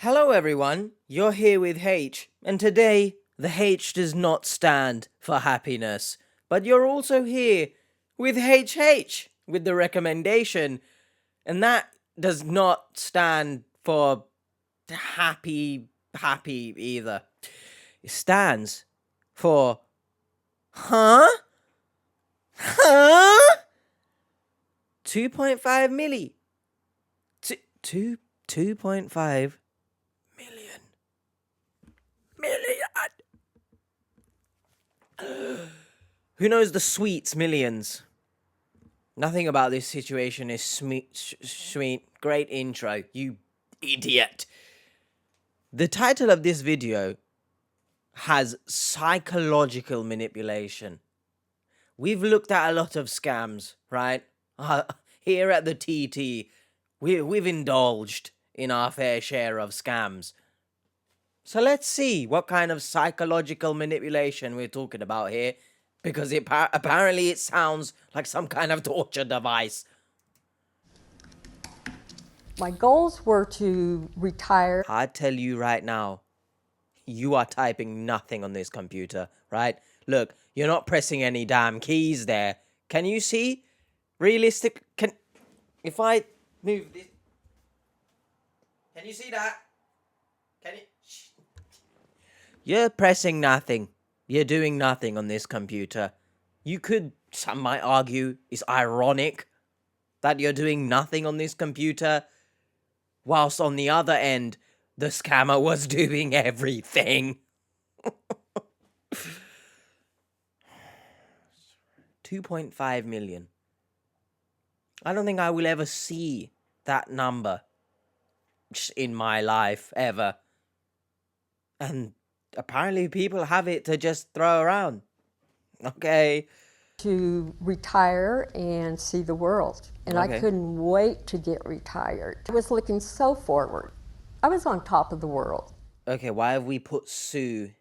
Hello everyone, you're here with H, and today the H does not stand for happiness, but you're also here with HH with the recommendation, and that does not stand for happy either. It stands for huh? Huh? 2.5 milli. 2.5 million. Who knows the sweets millions? Nothing about this situation is sweet. Great intro, you idiot. The title of this video has psychological manipulation. We've looked at a lot of scams, right? Here at the TT, we've indulged in our fair share of scams. So let's see what kind of psychological manipulation we're talking about here, because apparently it sounds like some kind of torture device. My goals were to retire. I tell you right now, you are typing nothing on this computer, right? Look, you're not pressing any damn keys there. Can you see? If I move this, can you see that? Can you? You're pressing nothing. You're doing nothing on this computer. Some might argue, it's ironic that you're doing nothing on this computer, whilst on the other end, the scammer was doing everything. 2.5 million. I don't think I will ever see that number in my life, ever. And apparently people have it to just throw around. Okay. To retire and see the world. And Okay. I couldn't wait to get retired. I was looking so forward. I was on top of the world. Okay, why have we put Sue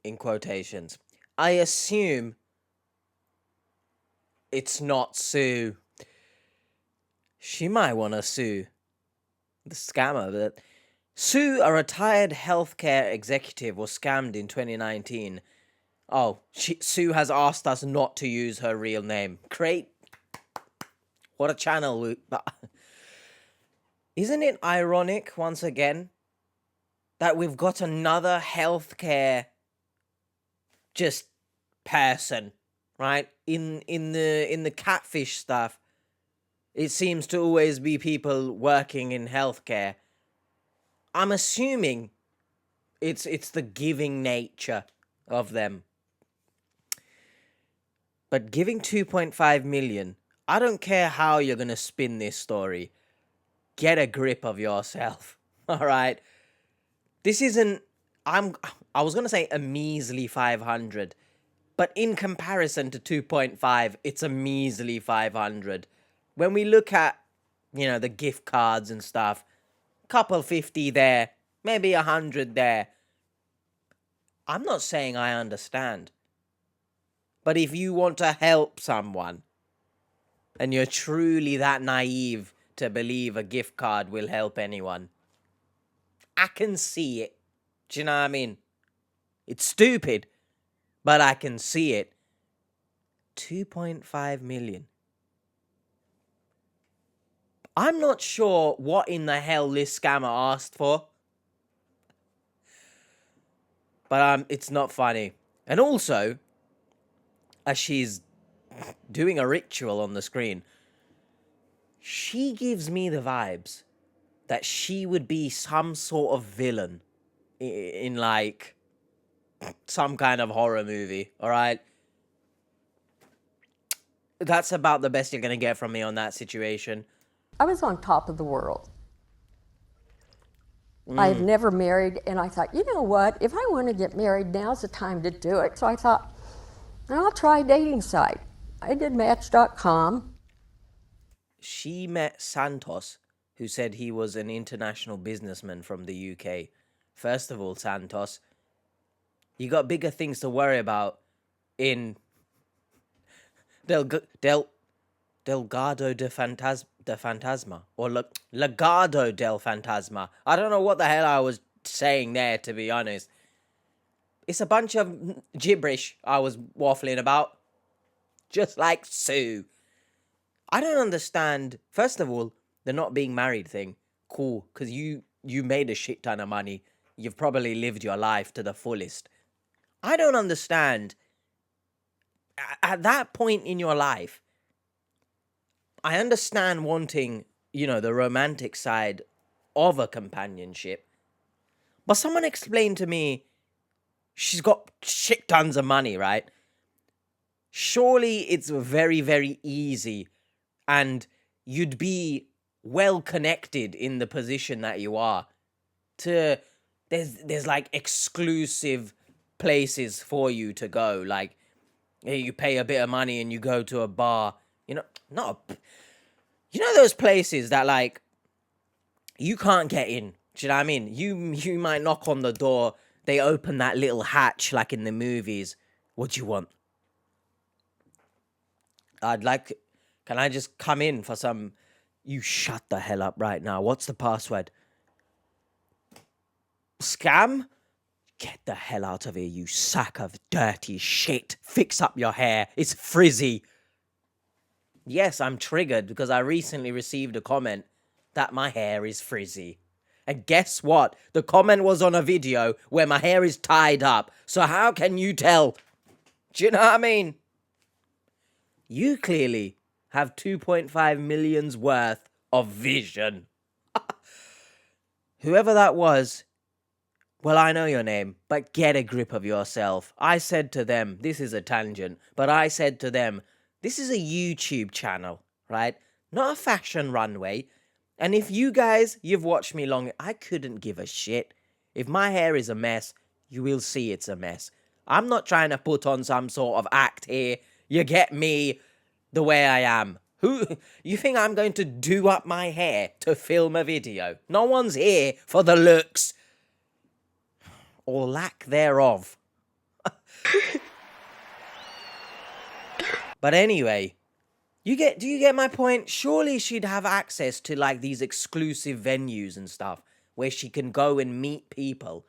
in quotations? I assume it's not Sue. She might want to sue the scammer, but Sue, a retired healthcare executive, was scammed in 2019. Oh, Sue has asked us not to use her real name. Great. What a channel. Isn't it ironic, once again, that we've got another healthcare just person, right? In the catfish stuff, it seems to always be people working in healthcare. I'm assuming it's the giving nature of them. But giving 2.5 million, I don't care how you're going to spin this story. Get a grip of yourself. All right. This isn't, I was going to say a measly 500, but in comparison to 2.5, it's a measly 500. When we look at, the gift cards and stuff, couple 50 there, maybe 100 there. I'm not saying I understand. But if you want to help someone, and you're truly that naive to believe a gift card will help anyone, I can see it. Do you know what I mean? It's stupid, but I can see it. 2.5 million. I'm not sure what in the hell this scammer asked for. But it's not funny. And also, as she's doing a ritual on the screen, she gives me the vibes that she would be some sort of villain in like some kind of horror movie, all right? That's about the best you're going to get from me on that situation. I was on top of the world. I had never married, and I thought, you know what? If I want to get married, now's the time to do it. So I thought, I'll try a dating site. I did Match.com. She met Santos, who said he was an international businessman from the UK. First of all, Santos, you got bigger things to worry about in Del Delgado de Fantasma, or Legado del Fantasma. I don't know what the hell I was saying there, to be honest. It's a bunch of gibberish I was waffling about. Just like Sue. I don't understand. First of all, the not being married thing. Cool, because you made a shit ton of money. You've probably lived your life to the fullest. I don't understand. At that point in your life, I understand wanting, the romantic side of a companionship. But someone explained to me, she's got shit tons of money, right? Surely it's very, very easy, and you'd be well connected in the position that you are. There's like exclusive places for you to go. Like, you pay a bit of money and you go to a bar. Those places that, like, you can't get in. Do you know what I mean? You might knock on the door. They open that little hatch like in the movies. What do you want? Can I just come in for some? You shut the hell up right now. What's the password? Scam? Get the hell out of here, you sack of dirty shit. Fix up your hair. It's frizzy. Yes, I'm triggered because I recently received a comment that my hair is frizzy. And guess what? The comment was on a video where my hair is tied up. So how can you tell? Do you know what I mean? You clearly have 2.5 million's worth of vision. Whoever that was, well, I know your name, but get a grip of yourself. I said to them, this is a tangent, but I said to them, this is a YouTube channel, right? Not a fashion runway. And if you guys, you've watched me long, I couldn't give a shit. If my hair is a mess, you will see it's a mess. I'm not trying to put on some sort of act here. You get me the way I am. Who, you think I'm going to do up my hair to film a video? No one's here for the looks. Or lack thereof. But anyway, do you get my point? Surely she'd have access to like these exclusive venues and stuff where she can go and meet people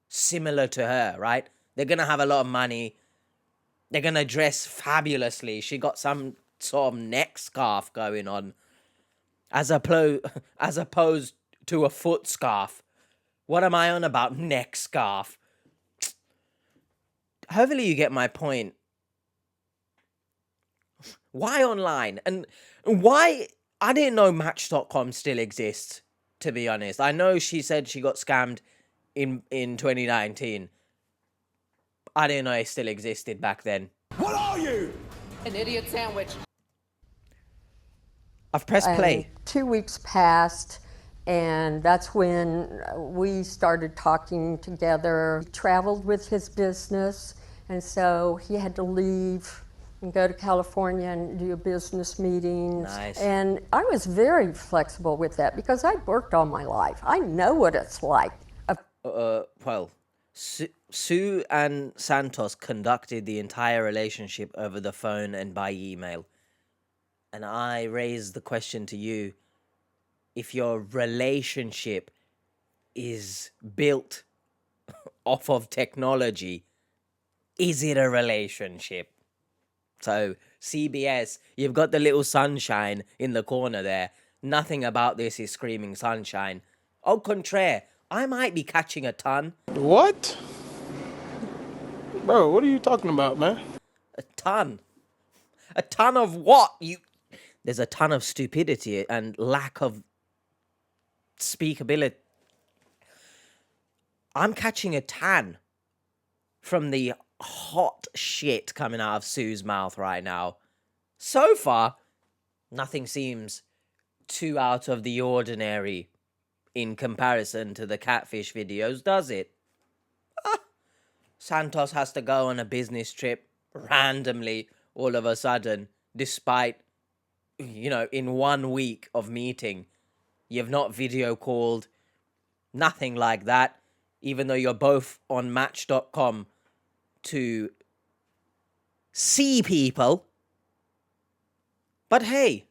similar to her, right? They're going to have a lot of money. They're going to dress fabulously. She got some sort of neck scarf going on as opposed to a foot scarf. What am I on about? Neck scarf. Hopefully you get my point. Why online? And why? I didn't know Match.com still exists, to be honest. I know she said she got scammed in 2019. I didn't know it still existed back then. What are you? An idiot sandwich. I've pressed play. 2 weeks passed, and that's when we started talking together. He traveled with his business, and so he had to leave and go to California and do business meetings. Nice. And I was very flexible with that because I'd worked all my life. I know what it's like. Well, Sue and Santos conducted the entire relationship over the phone and by email. And I raised the question to you, if your relationship is built off of technology, is it a relationship? So, CBS, you've got the little sunshine in the corner there. Nothing about this is screaming sunshine. Au contraire, I might be catching a ton. What? Bro, what are you talking about, man? A ton. A ton of what? There's a ton of stupidity and lack of speakability. I'm catching a tan from the hot shit coming out of Sue's mouth right now. So far, nothing seems too out of the ordinary in comparison to the catfish videos, does it? Santos has to go on a business trip randomly all of a sudden, despite, in 1 week of meeting, you've not video called, nothing like that, even though you're both on Match.com to see people. But hey,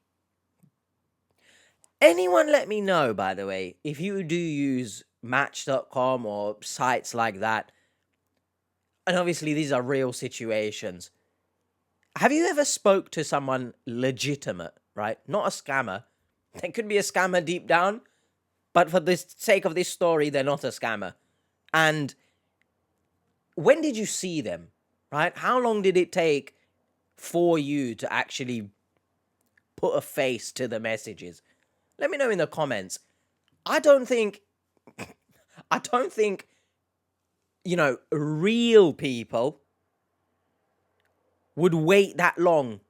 Anyone let me know, by the way, if you do use Match.com or sites like that, and obviously these are real situations. Have you ever spoke to someone legitimate, right? Not a scammer. They could be a scammer deep down, but for the sake of this story, they're not a scammer. And when did you see them, right? How long did it take for you to actually put a face to the messages? Let me know in the comments. I don't think, real people would wait that long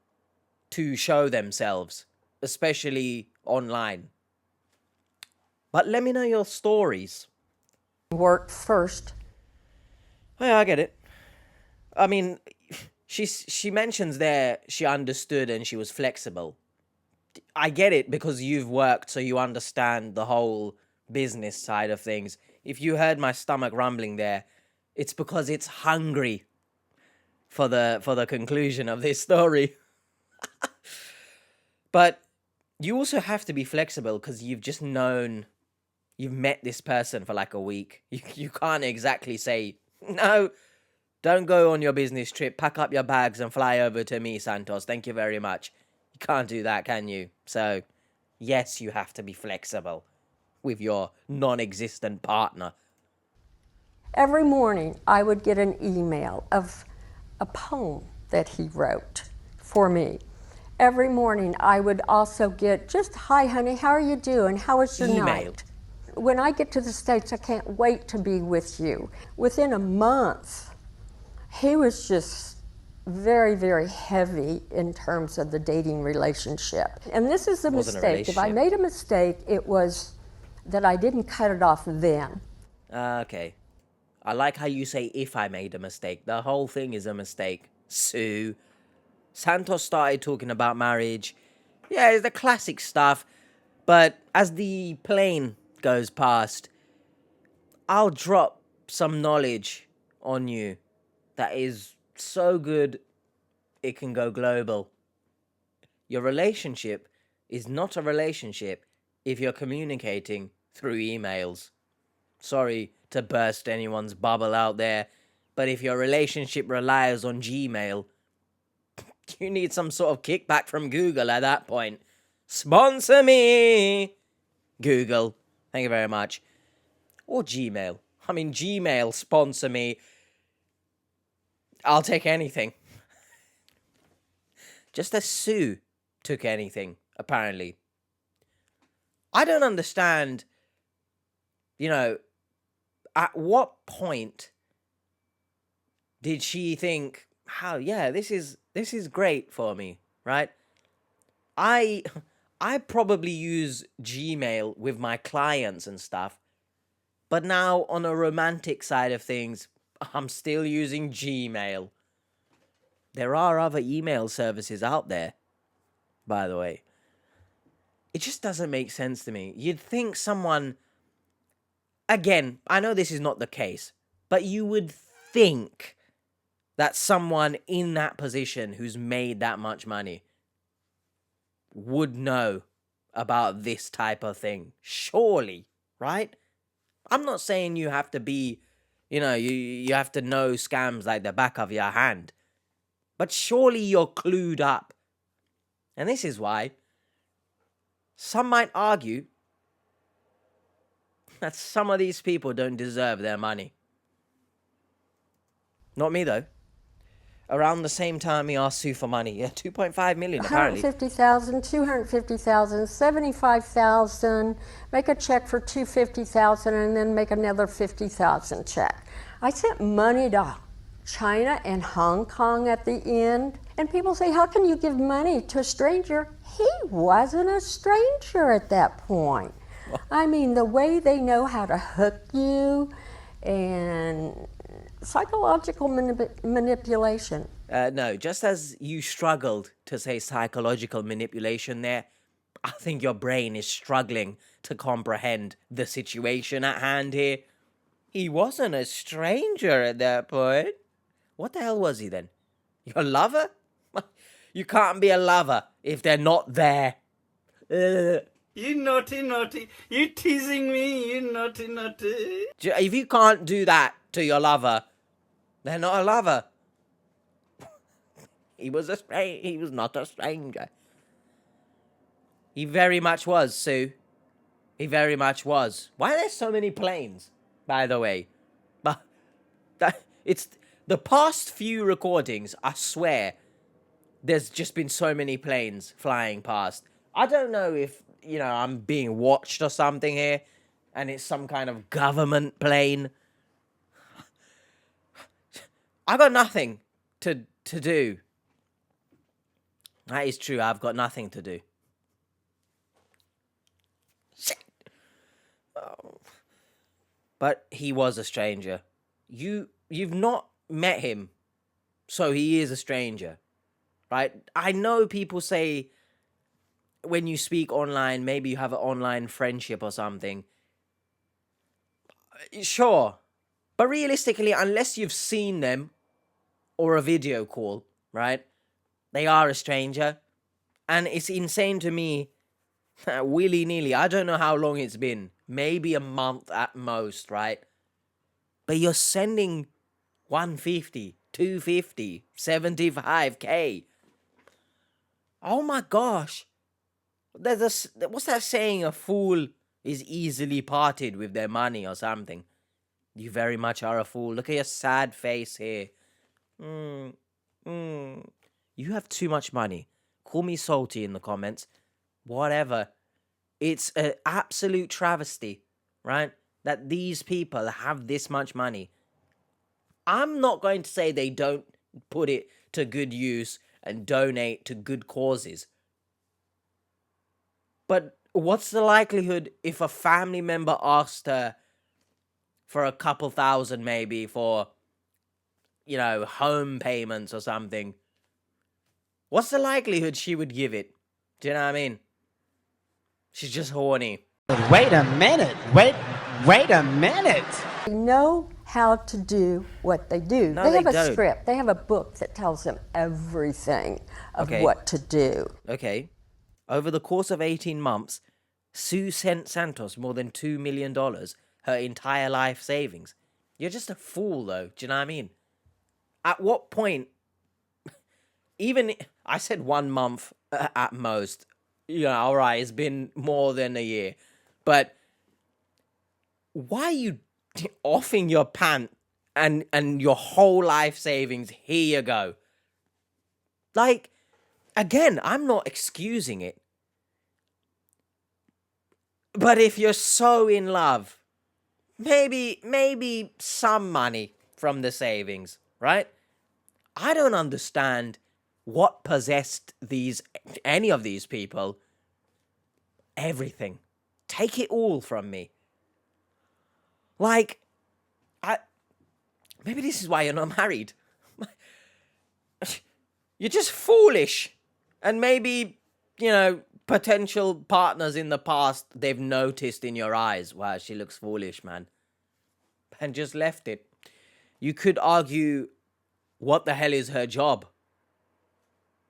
to show themselves, especially online. But let me know your stories. Worked first. Oh, yeah, I get it. I mean, she mentions there she understood and she was flexible. I get it because you've worked, so you understand the whole business side of things. If you heard my stomach rumbling there, it's because it's hungry for the conclusion of this story. But you also have to be flexible because you've met this person for like a week. You can't exactly say, no, don't go on your business trip, pack up your bags and fly over to me, Santos. Thank you very much. You can't do that, can you? So, yes, you have to be flexible with your non-existent partner. Every morning, I would get an email of a poem that he wrote for me. Every morning, I would also get just, hi, honey, how are you doing? How was your Email. night? When I get to the States, I can't wait to be with you. Within a month, he was just very, very heavy in terms of the dating relationship. And this is a Wasn't a mistake. If I relationship. made a mistake, it was that I didn't cut it off then. Okay. I like how you say if I made a mistake. The whole thing is a mistake. Sue. Santos started talking about marriage. Yeah, it's the classic stuff. But as the plane goes past, I'll drop some knowledge on you that is so good it can go global. Your relationship is not a relationship if you're communicating through emails. Sorry to burst anyone's bubble out there, but if your relationship relies on Gmail, you need some sort of kickback from Google at that point. Sponsor me! Google. Thank you very much. Or Gmail. I mean, Gmail, sponsor me. I'll take anything. Just as Sue took anything, apparently. I don't understand, at what point did she think, this is great for me, right? I probably use Gmail with my clients and stuff, but now on a romantic side of things, I'm still using Gmail. There are other email services out there, by the way. It just doesn't make sense to me. You'd think someone, again, I know this is not the case, but you would think that someone in that position who's made that much money would know about this type of thing. Surely, right? I'm not saying you have to be, you have to know scams like the back of your hand. But surely you're clued up. And this is why some might argue that some of these people don't deserve their money. Not me, though. Around the same time he asked Sue for money. Yeah, 2.5 million, apparently. 150,000, 250,000, 75,000, make a check for 250,000 and then make another 50,000 check. I sent money to China and Hong Kong at the end. And people say, how can you give money to a stranger? He wasn't a stranger at that point. I mean, the way they know how to hook you and psychological manipulation. No, just as you struggled to say psychological manipulation there, I think your brain is struggling to comprehend the situation at hand here. He wasn't a stranger at that point. What the hell was he then? Your lover? You can't be a lover if they're not there. You naughty, naughty. You teasing me, you naughty, naughty. If you can't do that to your lover, they're not a lover. He was not a stranger. He very much was, Sue. He very much was. Why are there so many planes, by the way? But it's the past few recordings, I swear, there's just been so many planes flying past. I don't know if, I'm being watched or something here, and it's some kind of government plane. I got nothing to do. That is true, I've got nothing to do. Shit. Oh. But he was a stranger. You've not met him, so he is a stranger, right? I know people say when you speak online, maybe you have an online friendship or something. Sure. But realistically, unless you've seen them or a video call, right? They are a stranger. And it's insane to me, willy-nilly, I don't know how long it's been. Maybe a month at most, right? But you're sending 150, 250, 75K. Oh my gosh. What's that saying? A fool is easily parted with their money or something. You very much are a fool. Look at your sad face here. You have too much money. Call me salty in the comments. Whatever. It's an absolute travesty, right? That these people have this much money. I'm not going to say they don't put it to good use and donate to good causes. But what's the likelihood if a family member asked her for a couple thousand maybe for, home payments or something? What's the likelihood she would give it? Do you know what I mean? She's just horny. Wait a minute. Wait a minute. They know how to do what they do. No, they have they a don't. script. They have a book that tells them everything of Okay. what to do. Okay. Over the course of 18 months, Sue sent Santos more than $2 million, her entire life savings. You're just a fool, though. Do you know what I mean? At what point, even, I said 1 month at most. All right, it's been more than a year. But why are you offing your pant and your whole life savings? Here you go. Like, again, I'm not excusing it. But if you're so in love, maybe some money from the savings, right? I don't understand what possessed any of these people. Everything. Take it all from me. Like, maybe this is why you're not married. You're just foolish. And maybe, potential partners in the past, they've noticed in your eyes, wow, she looks foolish, man. And just left it. You could argue, what the hell is her job?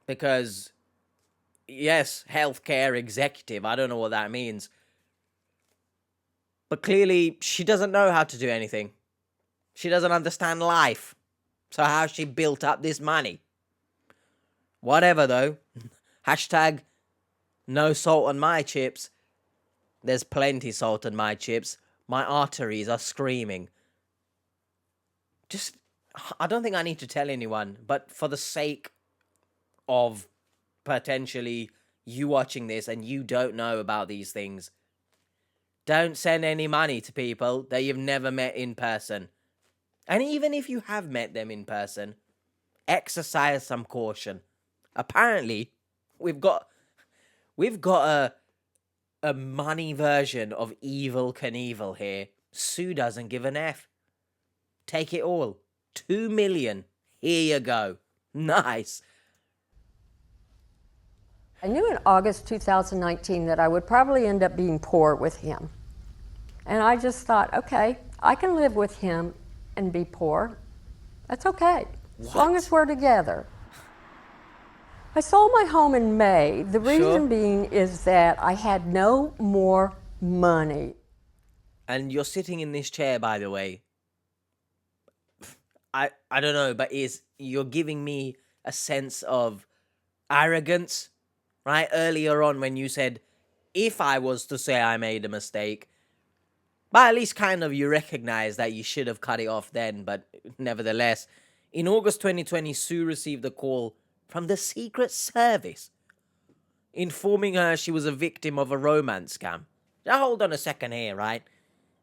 Because, yes, healthcare executive, I don't know what that means. But clearly, she doesn't know how to do anything. She doesn't understand life. So how she built up this money? Whatever, though. Hashtag no salt on my chips. There's plenty salt on my chips. My arteries are screaming. I don't think I need to tell anyone, but for the sake of potentially you watching this and you don't know about these things, don't send any money to people that you've never met in person. And even if you have met them in person, exercise some caution. Apparently, we've got a money version of Evel Knievel here. Sue doesn't give an F. Take it all. 2 million. Here you go. Nice. I knew in August 2019 that I would probably end up being poor with him. And I just thought, okay, I can live with him and be poor. That's okay, as long as we're together. I sold my home in May. The Sure. reason being is that I had no more money. And you're sitting in this chair, by the way. I don't know, but you're giving me a sense of arrogance, right? Earlier on when you said, if I was to say I made a mistake, but at least kind of you recognize that you should have cut it off then, but nevertheless, in August 2020, Sue received a call from the Secret Service informing her she was a victim of a romance scam. Now hold on a second here, right?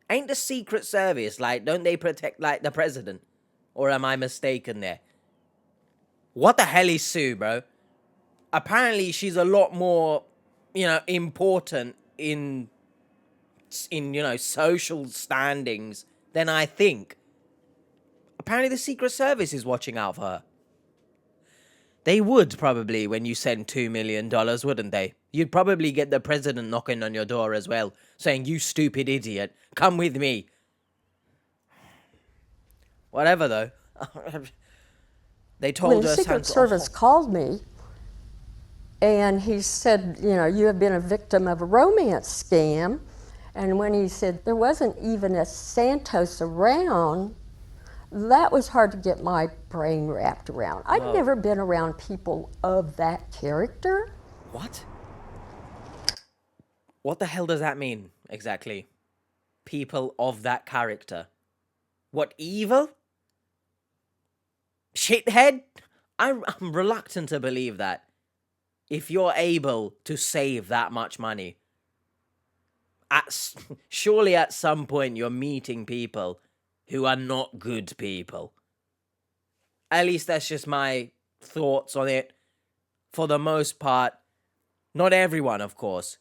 Ain't the Secret Service, like, don't they protect, like, the president? Or am I mistaken there? What the hell is Sue, bro? Apparently she's a lot more, important in social standings than I think. Apparently the Secret Service is watching out for her. They would probably when you send $2 million, wouldn't they? You'd probably get the president knocking on your door as well, saying, you stupid idiot, come with me. Whatever, though. They told When the her... Secret Service called me, and he said, you have been a victim of a romance scam. And when he said there wasn't even a Santos around, that was hard to get my brain wrapped around. I'd never been around people of that character. What? What the hell does that mean, exactly? People of that character. What, evil? Shithead? I'm reluctant to believe that. If you're able to save that much money, surely at some point you're meeting people who are not good people. At least that's just my thoughts on it. For the most part, not everyone, of course,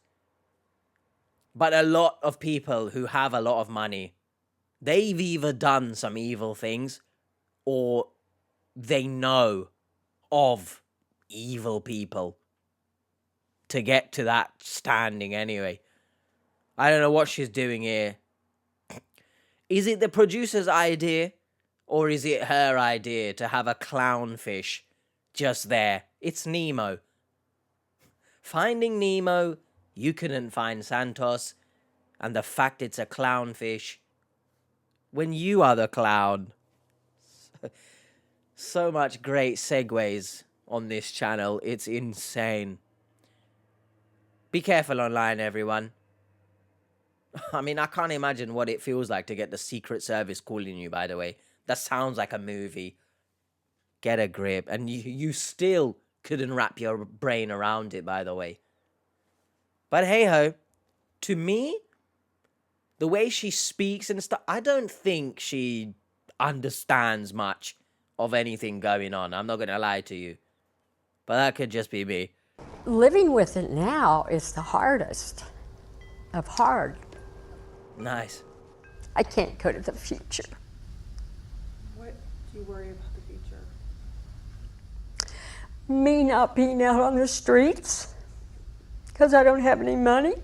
but a lot of people who have a lot of money, they've either done some evil things or they know of evil people to get to that standing anyway. I don't know what she's doing here. Is it the producer's idea or is it her idea to have a clownfish just there? It's Nemo. Finding Nemo, you couldn't find Santos, and the fact it's a clownfish when you are the clown. So much great segues on this channel. It's insane. Be careful online, everyone. I mean, I can't imagine what it feels like to get the Secret Service calling you, by the way. That sounds like a movie. Get a grip. And you still couldn't wrap your brain around it, by the way. But hey-ho, to me, the way she speaks and stuff, I don't think she understands much of anything going on. I'm not going to lie to you. But that could just be me. Living with it now is the hardest of hard. Nice. I can't go to the future. What do you worry about the future? Me not being out on the streets because I don't have any money.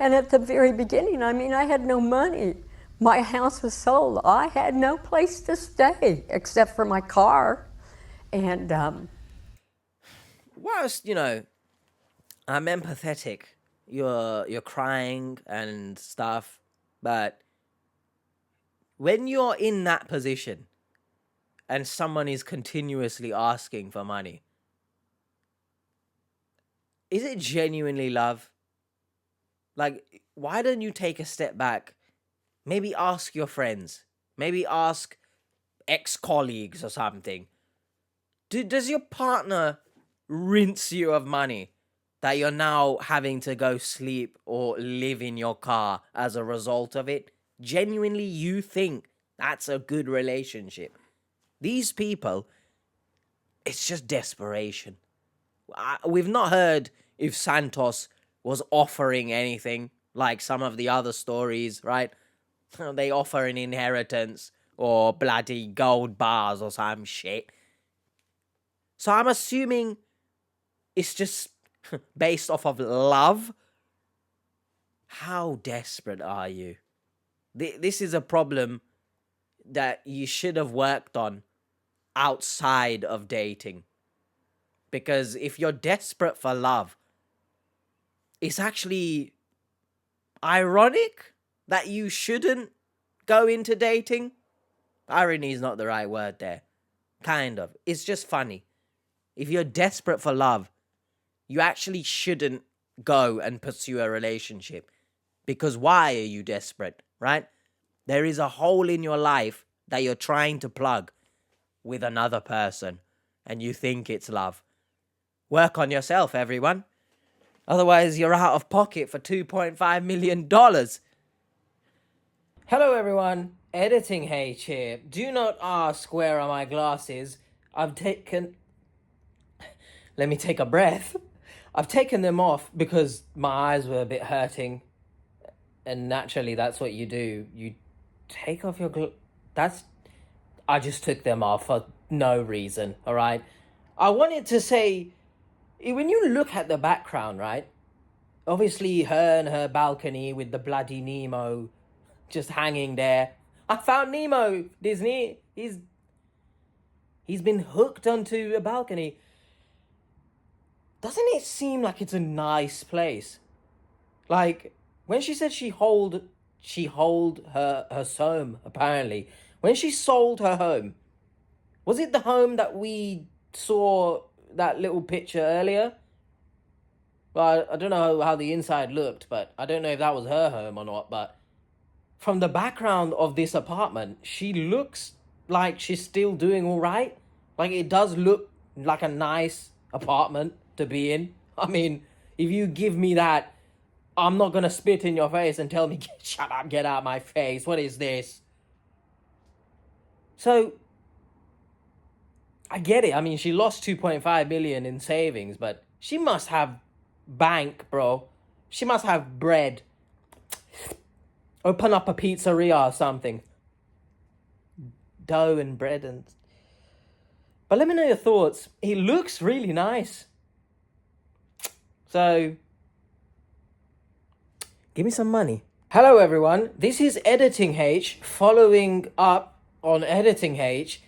And at the very beginning, I mean, I had no money. My house was sold. I had no place to stay except for my car. And whilst, I'm empathetic, you're crying and stuff, but when you're in that position and someone is continuously asking for money, is it genuinely love? Like, why don't you take a step back? Maybe ask your friends. Maybe ask ex-colleagues or something. Does your partner rinse you of money that you're now having to go sleep or live in your car as a result of it? Genuinely, you think that's a good relationship? These people, it's just desperation. We've not heard if Santos was offering anything like some of the other stories, right? They offer an inheritance or bloody gold bars or some shit. So I'm assuming it's just based off of love. How desperate are you? This is a problem that you should have worked on outside of dating. because if you're desperate for love, it's actually ironic that you shouldn't go into dating. Irony is not the right word there. Kind of. It's just funny. If you're desperate for love, you actually shouldn't go and pursue a relationship. Because why are you desperate, right? There is a hole in your life that you're trying to plug with another person, and you think it's love. Work on yourself, everyone. Otherwise, you're out of pocket for $2.5 million. Hello, everyone. Editing H here. Do not ask where are my glasses. I've taken... Let me take a breath. I've taken them off because my eyes were a bit hurting. And naturally, that's what you do. You take off your I just took them off for no reason, all right? I wanted to say, when you look at the background, right? Obviously, her and her balcony with the bloody Nemo just hanging there. I found Nemo, Disney. He's been hooked onto a balcony. Doesn't it seem like it's a nice place? Like, when she said she hold her home, apparently. When she sold her home, was it the home that we saw that little picture earlier? Well, I don't know how the inside looked, but I don't know if that was her home or not, but from the background of this apartment, she looks like she's still doing all right. Like, it does look like a nice apartment to be in. I mean, if you give me that, I'm not going to spit in your face and tell me, shut up, get out of my face. What is this? So, I get it. I mean, she lost 2.5 million in savings, but she must have bank, bro. She must have bread. Open up a pizzeria or something. Dough and bread and... But let me know your thoughts. He looks really nice. So, give me some money. Hello, everyone. This is Editing H, following up on Editing H.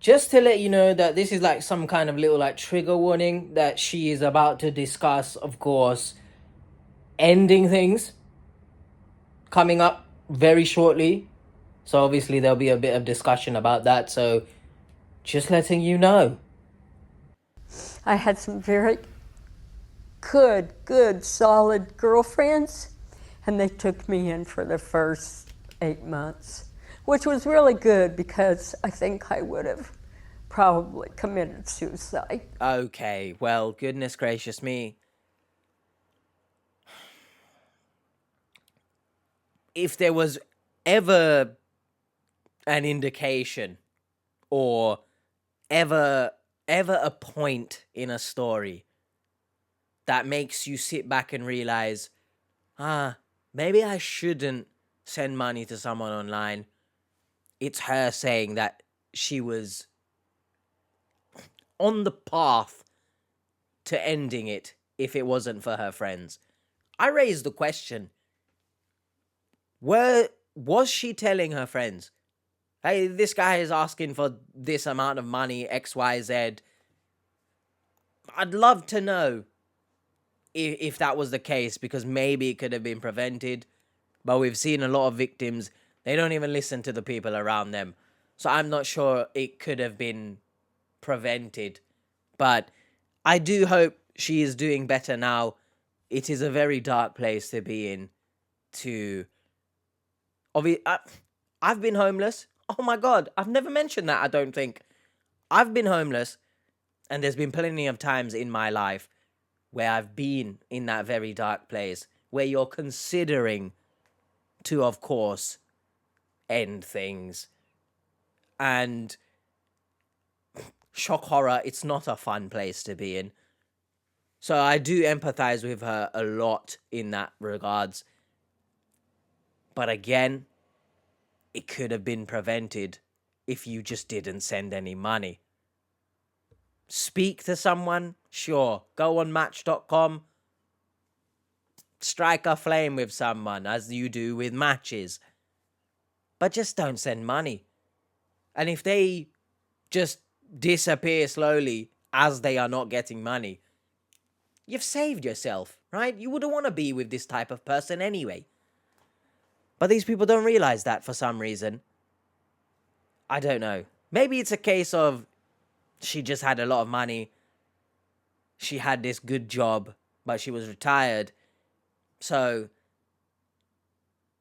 Just to let you know that this is like some kind of little like trigger warning that she is about to discuss, of course, ending things coming up very shortly. So obviously there'll be a bit of discussion about that. So just letting you know. I had some very good, solid girlfriends, and they took me in for the first 8 months, which was really good because I think I would have probably committed suicide. Okay, well, goodness gracious me. If there was ever an indication or ever a point in a story that makes you sit back and realize, maybe I shouldn't send money to someone online, it's her saying that she was on the path to ending it if it wasn't for her friends. I raised the question, was she telling her friends, hey, this guy is asking for this amount of money, XYZ? I'd love to know if that was the case, because maybe it could have been prevented. But we've seen a lot of victims, they don't even listen to the people around them. So I'm not sure it could have been prevented. But I do hope she is doing better now. It is a very dark place to be in. I've been homeless. Oh my God, I've never mentioned that, I don't think. I've been homeless, and there's been plenty of times in my life where I've been in that very dark place, where you're considering to, of course, end things. And shock horror, it's not a fun place to be in. So I do empathize with her a lot in that regards. But again, it could have been prevented if you just didn't send any money. Speak to someone, sure. Go on Match.com. Strike a flame with someone, as you do with matches. But just don't send money. And if they just disappear slowly, as they are not getting money, you've saved yourself, right? You wouldn't want to be with this type of person anyway. But these people don't realize that for some reason. I don't know. Maybe it's a case of she just had a lot of money. She had this good job, but she was retired. So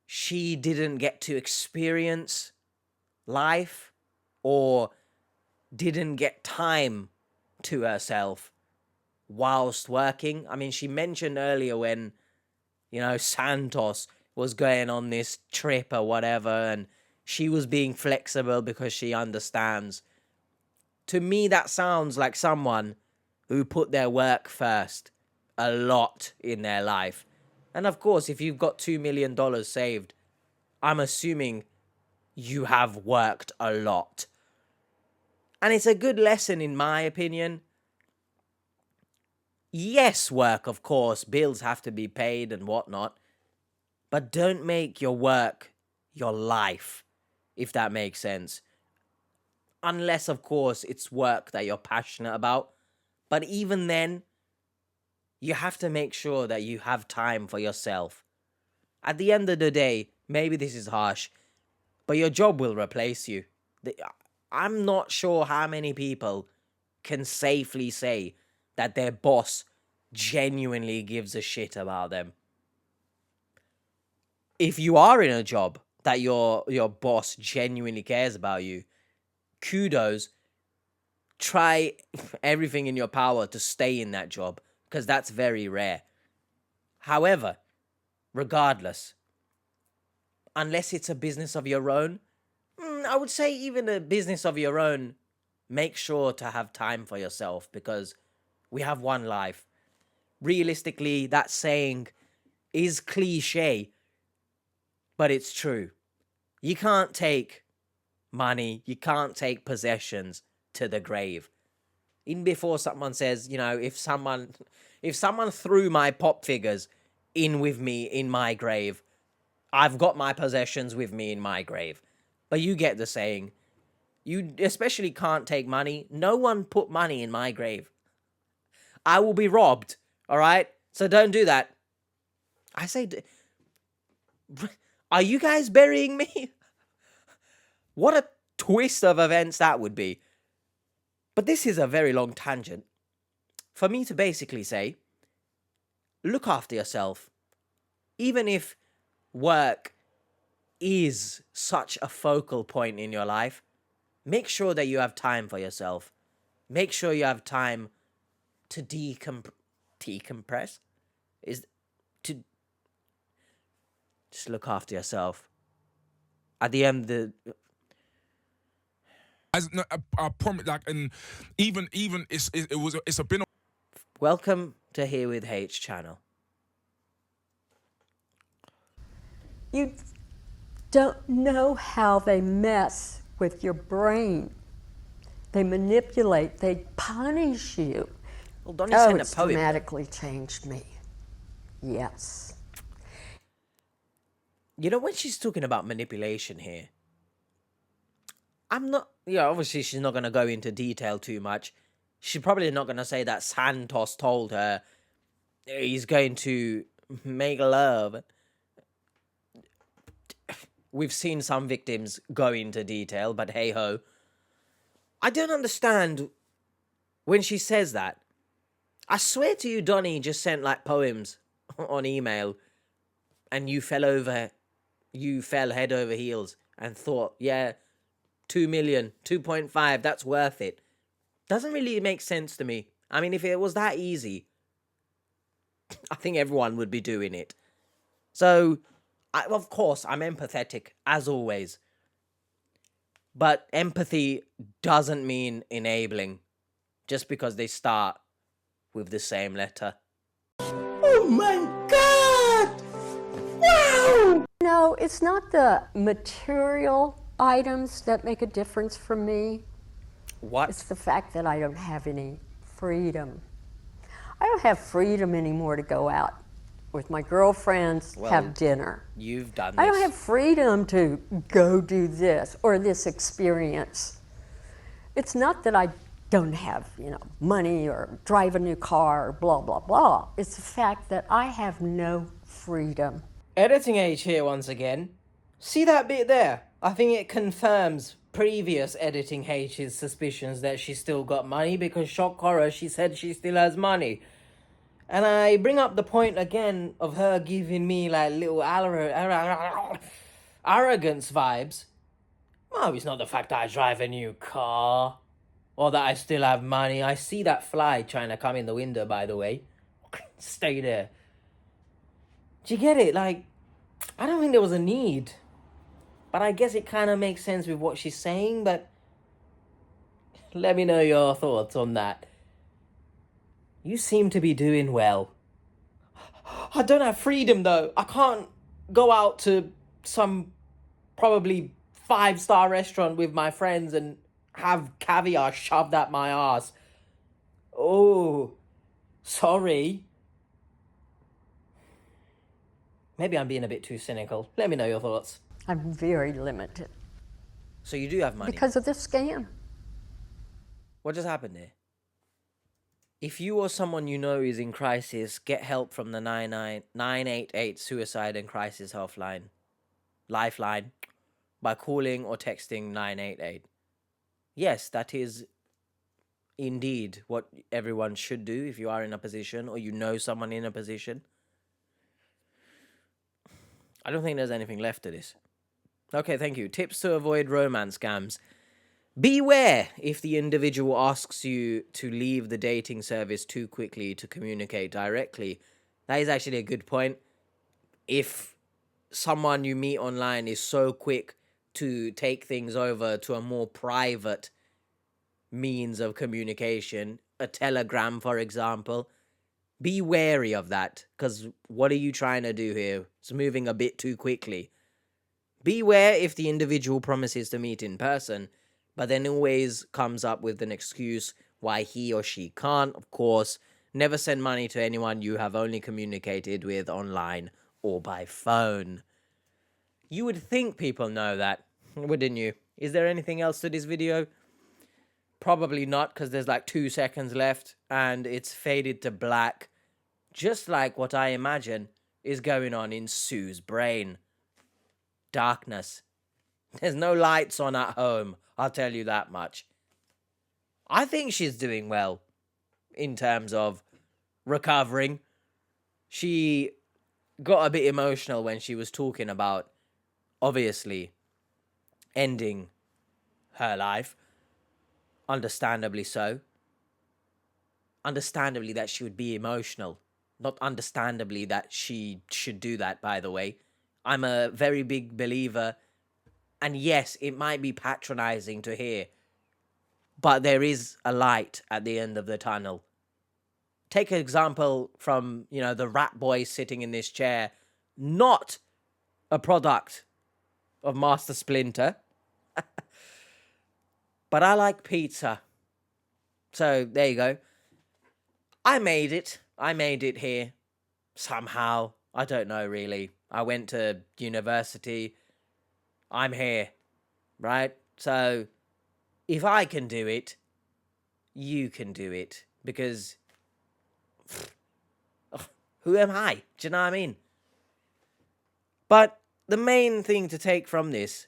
she didn't get to experience life or didn't get time to herself whilst working. I mean, she mentioned earlier when, Santos was going on this trip or whatever, and she was being flexible because she understands. To me, that sounds like someone who put their work first a lot in their life. And of course, if you've got $2 million saved, I'm assuming you have worked a lot. And it's a good lesson, in my opinion. Yes, work, of course, bills have to be paid and whatnot. But don't make your work your life, if that makes sense. Unless, of course, it's work that you're passionate about. But even then, you have to make sure that you have time for yourself. At the end of the day, maybe this is harsh, but your job will replace you. I'm not sure how many people can safely say that their boss genuinely gives a shit about them. If you are in a job that your boss genuinely cares about you, kudos. Try everything in your power to stay in that job, because that's very rare. However, regardless, unless it's a business of your own, I would say even a business of your own, make sure to have time for yourself, because we have one life. Realistically, that saying is cliche, but it's true. You can't take money, you can't take possessions to the grave. Even before someone says, if someone threw my pop figures in with me in my grave, I've got my possessions with me in my grave. But you get the saying. You especially can't take money. No one put money in my grave. I will be robbed, all right? So don't do that. I say, are you guys burying me? What a twist of events that would be. But this is a very long tangent for me to basically say, look after yourself. Even if work is such a focal point in your life, make sure that you have time for yourself. Make sure you have time to decompress. Just look after yourself. At the end of the... I promise, and even it's been. Welcome to herewithh channel. You don't know how they mess with your brain. They manipulate, they punish you. Well, don't you send a it's poem? dramatically changed me. Yes. When she's talking about manipulation here, I'm not, obviously she's not going to go into detail too much. She's probably not going to say that Santos told her he's going to make love. We've seen some victims go into detail, but hey ho. I don't understand when she says that. I swear to you, Donnie just sent poems on email and you fell head over heels and thought, yeah, 2 million, 2.5, that's worth it. Doesn't really make sense to me. I mean, if it was that easy, I think everyone would be doing it. So, of course, I'm empathetic, as always. But empathy doesn't mean enabling, just because they start with the same letter. Oh my God! Wow! No, it's not the material items that make a difference for me. What? It's the fact that I don't have any freedom. I don't have freedom anymore to go out with my girlfriends, have dinner. You've done this. I don't have freedom to go do this or this experience. It's not that I don't have, money or drive a new car or blah, blah, blah. It's the fact that I have no freedom. Editing H here once again. See that bit there? I think it confirms previous Editing H's suspicions that she's still got money, because shock horror, she said she still has money. And I bring up the point again of her giving me like little arrogance vibes. Well, it's not the fact that I drive a new car or that I still have money. I see that fly trying to come in the window, by the way. Stay there. Do you get it? Like, I don't think there was a need. But I guess it kind of makes sense with what she's saying, but let me know your thoughts on that. You seem to be doing well. I don't have freedom, though. I can't go out to some probably 5-star restaurant with my friends and have caviar shoved at my ass. Oh, sorry. Maybe I'm being a bit too cynical. Let me know your thoughts. I'm very limited So you do have money? because of this scam. What just happened here? If you or someone you know is in crisis, get help from the 988 Suicide and Crisis Lifeline by calling or texting 988. Yes, that is indeed what everyone should do if you are in a position or you know someone in a position. I don't think there's anything left to this. Okay, thank you. Tips to avoid romance scams. Beware if the individual asks you to leave the dating service too quickly to communicate directly. That is actually a good point. If someone you meet online is so quick to take things over to a more private means of communication, a telegram, for example, be wary of that, because what are you trying to do here? It's moving a bit too quickly. Beware if the individual promises to meet in person, but then always comes up with an excuse why he or she can't. Of course, never send money to anyone you have only communicated with online or by phone. You would think people know that, wouldn't you? Is there anything else to this video? Probably not, because there's like 2 seconds left and it's faded to black, just like what I imagine is going on in Sue's brain. Darkness. There's no lights on at home, I'll tell you that much. I think she's doing well in terms of recovering. She got a bit emotional when she was talking about, obviously, ending her life. Understandably so. Understandably that she would be emotional. Not understandably that she should do that, by the way. I'm a very big believer, and yes, it might be patronizing to hear, but there is a light at the end of the tunnel. Take an example from, the rat boy sitting in this chair, not a product of Master Splinter, but I like pizza. So, there you go. I made it here, somehow. I don't know, really. I went to university. I'm here, right? So, if I can do it, you can do it. Because, who am I? Do you know what I mean? But the main thing to take from this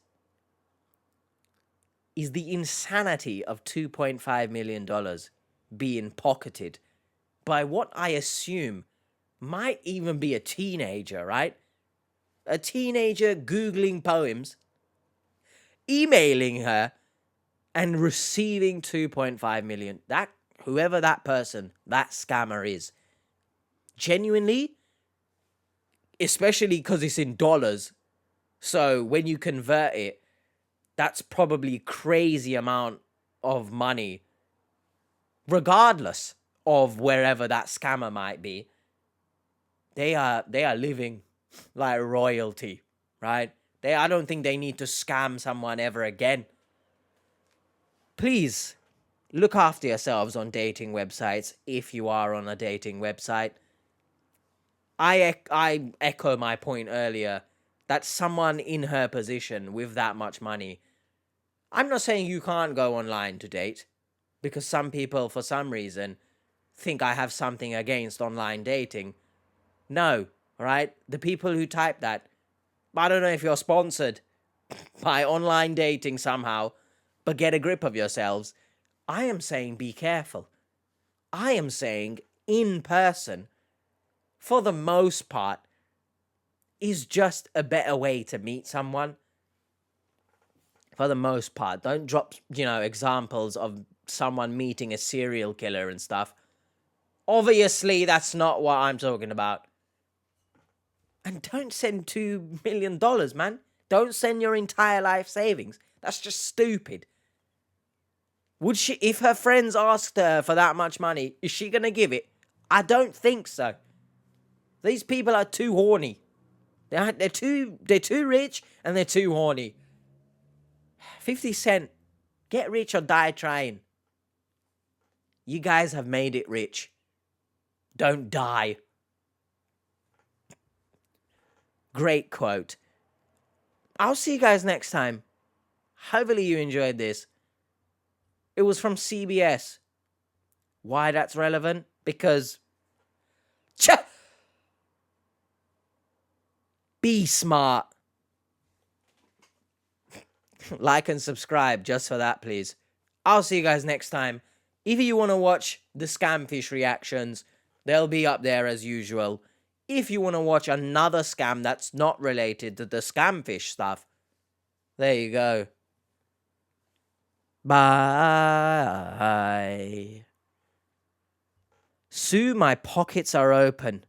is the insanity of $2.5 million being pocketed by what I assume might even be a teenager, right? A teenager Googling poems, emailing her, and receiving 2.5 million. That, whoever that person, that scammer is, genuinely, especially because it's in dollars, so when you convert it, that's probably crazy amount of money, regardless of wherever that scammer might be. They are living like royalty, right? I don't think they need to scam someone ever again. Please, look after yourselves on dating websites if you are on a dating website. I echo my point earlier that someone in her position with that much money, I'm not saying you can't go online to date, because some people, for some reason, think I have something against online dating. No, all right? The people who type that, I don't know if you're sponsored by online dating somehow, but get a grip of yourselves. I am saying be careful. I am saying in person, for the most part, is just a better way to meet someone. For the most part. Don't drop, examples of someone meeting a serial killer and stuff. Obviously, that's not what I'm talking about. And don't send $2 million, man. Don't send your entire life savings. That's just stupid. Would she, if her friends asked her for that much money, is she going to give it? I don't think so. These people are too horny. They're too rich and they're too horny. 50 Cent, get rich or die trying. You guys have made it rich. Don't die. Great quote. I'll see you guys next time. Hopefully you enjoyed this. It was from CBS. Why that's relevant? Because... Be smart. Like and subscribe just for that, please. I'll see you guys next time. If you want to watch the Scamfish reactions, they'll be up there as usual. If you want to watch another scam that's not related to the Scamfish stuff, there you go. Bye. Sue, my pockets are open.